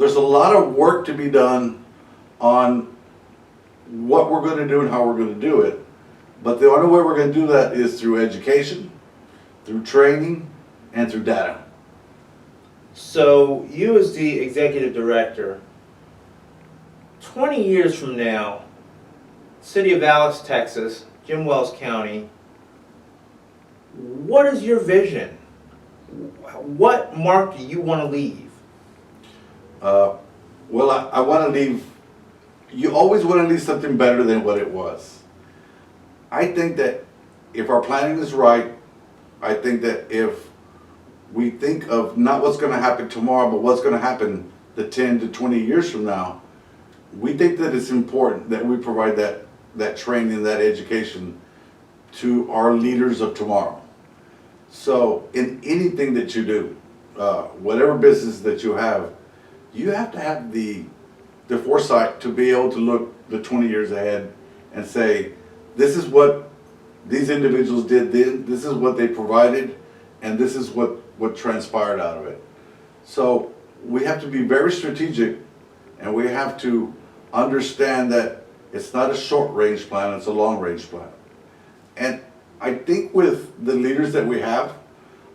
there's a lot of work to be done on what we're going to do and how we're going to do it. But the only way we're going to do that is through education, through training, and through data. So you as the executive director, 20 years from now, city of Alice, Texas, Jim Wells County, what is your vision? What mark do you want to leave? Well, I want to leave, you always want to leave something better than what it was. I think that if our planning is right, I think that if we think of not what's going to happen tomorrow, but what's going to happen the 10 to 20 years from now, we think that it's important that we provide that training, that education to our leaders of tomorrow. So in anything that you do, whatever business that you have to have the foresight to be able to look the 20 years ahead and say, this is what these individuals did then, this is what they provided, and this is what transpired out of it. So we have to be very strategic, and we have to understand that it's not a short-range plan, it's a long-range plan. And I think with the leaders that we have,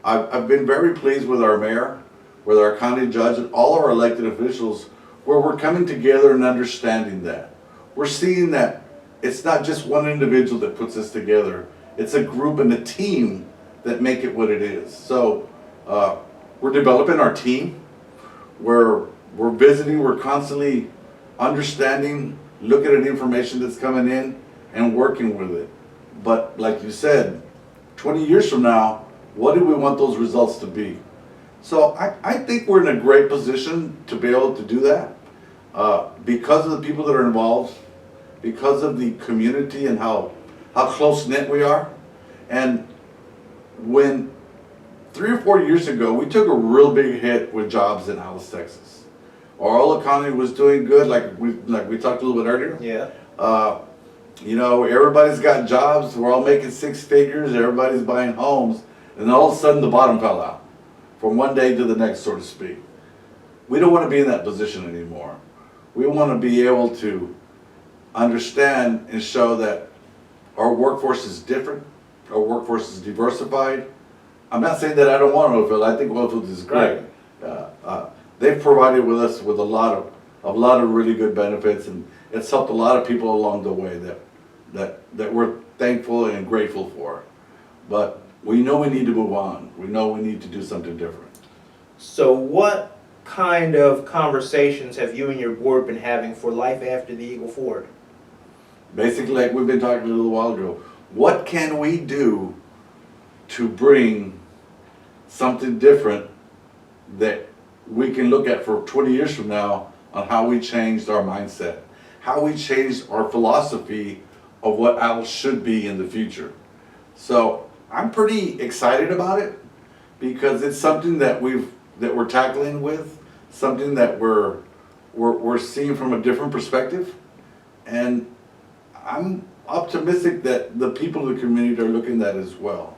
I've been very pleased with our mayor, with our county judge, and all our elected officials, where we're coming together and understanding that. We're seeing that it's not just one individual that puts this together, it's a group and a team that make it what it is. So we're developing our team, we're visiting, we're constantly understanding, looking at information that's coming in and working with it. But like you said, 20 years from now, what do we want those results to be? So I think we're in a great position to be able to do that because of the people that are involved, because of the community and how close-knit we are. And when 3 or 4 years ago, we took a real big hit with jobs in Alice, Texas. Our oil economy was doing good, like we talked a little bit earlier. Yeah. You know, everybody's got jobs, we're all making 6 figures, everybody's buying homes, and all of a sudden the bottom fell out from one day to the next, so to speak. We don't want to be in that position anymore. We want to be able to understand and show that our workforce is different, our workforce is diversified. I'm not saying that I don't want oilfield, I think oilfield is great. They've provided with us with a lot of really good benefits, and it's helped a lot of people along the way that we're thankful and grateful for. But we know we need to move on. We know we need to do something different. So what kind of conversations have you and your board been having for life after the Eagle Ford? Basically, like we've been talking a little while ago, what can we do to bring something different that we can look at for 20 years from now on how we changed our mindset, how we changed our philosophy of what Alice should be in the future. So I'm pretty excited about it because it's something that we're tackling with, something that we're seeing from a different perspective, and I'm optimistic that the people of the community are looking at that as well.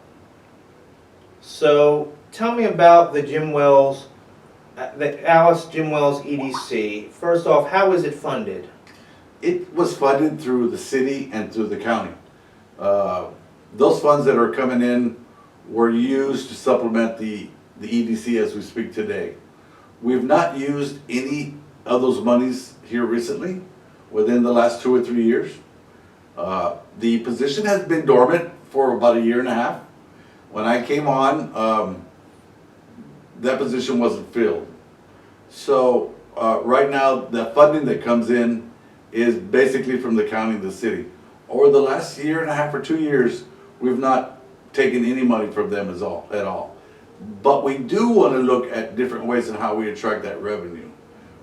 So tell me about the Alice-Jim Wells EDC. First off, how is it funded? It was funded through the city and through the county. Those funds that are coming in were used to supplement the EDC as we speak today. We've not used any of those monies here recently, within the last 2 or 3 years. The position has been dormant for about 1.5 years. When I came on, that position wasn't filled. So right now, the funding that comes in is basically from the county and the city. Over the last 1.5 or 2 years, we've not taken any money from them at all. But we do want to look at different ways in how we attract that revenue.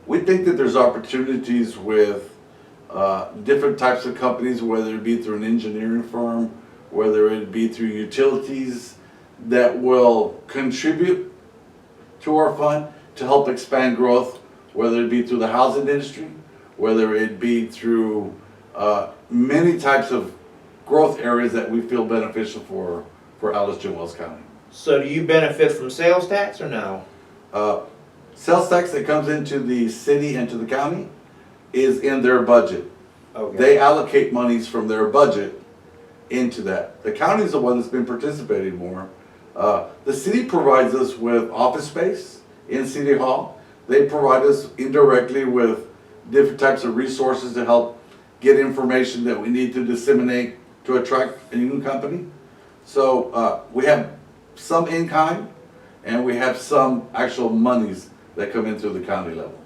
We think that there's opportunities with different types of companies, whether it be through an engineering firm, whether it be through utilities, that will contribute to our fund to help expand growth, whether it be through the housing industry, whether it be through many types of growth areas that we feel beneficial for Alice-Jim Wells County. So do you benefit from sales tax or no? Sales tax that comes into the city and to the county is in their budget. Okay. They allocate monies from their budget into that. The county's the one that's been participating more. The city provides us with office space in City Hall. They provide us indirectly with different types of resources to help get information that we need to disseminate to attract a new company. So we have some in kind and we have some actual monies that come in through the county level.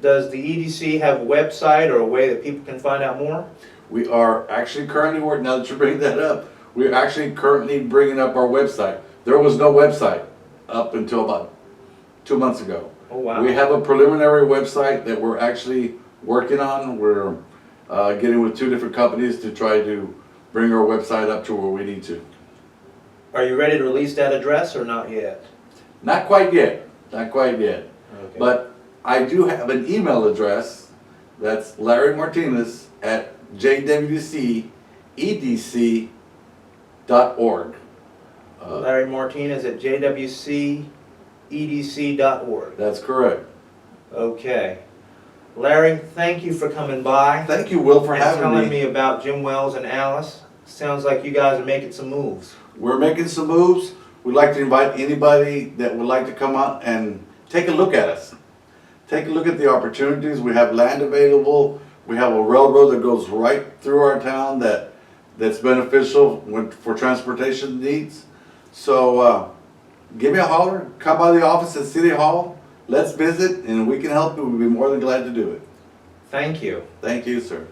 Does the EDC have a website or a way that people can find out more? We are actually currently working, now that you bring that up, we're actually currently bringing up our website. There was no website up until about 2 months ago. Oh, wow. We have a preliminary website that we're actually working on. We're getting with 2 different companies to try to bring our website up to where we need to. Are you ready to release that address or not yet? Not quite yet, not quite yet. Okay. But I do have an email address. That's Larry Martinez at jwcedc.org. Larry Martinez at jwcedc.org. That's correct. Okay. Larry, thank you for coming by Thank you, Will, for and having telling me. me about Jim Wells and Alice. Sounds like you guys are making some moves. We're making some moves. We'd like to invite anybody that would like to come out and take a look at us. Take a look at the opportunities. We have land available. We have a railroad that goes right through our town that's beneficial for transportation needs. So give me a holler. Come by the office at City Hall. Let's visit and we can help you. We'd be more than glad to do it. Thank you. Thank you, sir.